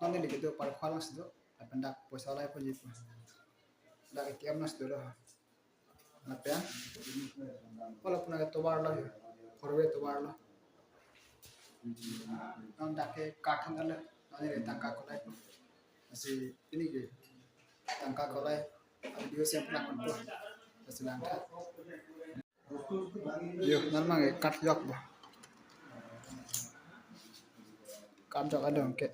Nanti gitu pada kualang situ, pendak posa lai pun jitu. Dak ATM nas dulu. Apa ya? Walaupun agak tobar lah, korwe tobar lah. Nang dak ke kakang ada, nanti tangka kolai. Masih ini gitu, tangka kolai. Video siap lang untuk masih langka. Yo, normal ya kat yok bah. Kat yok ada oke.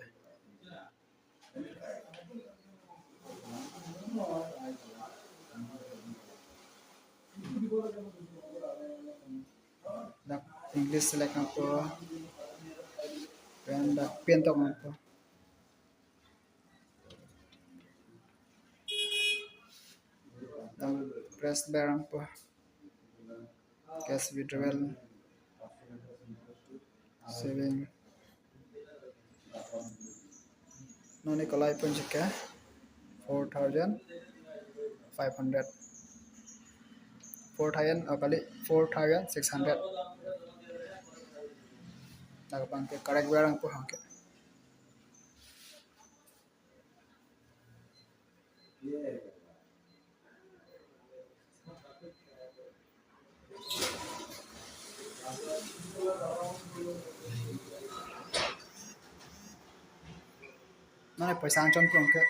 Dak English select apa? Dak pentok apa? Dak press bar apa? Cash withdrawal, saving. Noni kolai pun jika 4,500. 4,000 kali 4,600. Dak bangke correct barang po hangke. Noni paisa angcon po hangke.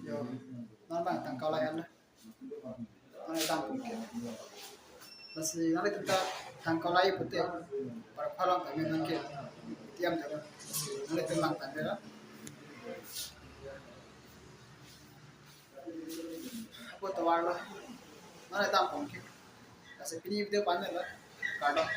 Yo, noni tangkau layan lah. Noni tampung ke. Masih nanti kita tangkau lagi putih. Para kolong kami nangke tiam jaga. Nanti telang tangke lah. Apa tawar lah. Noni tampung ke. Masih pini video panjang lah. Kadang.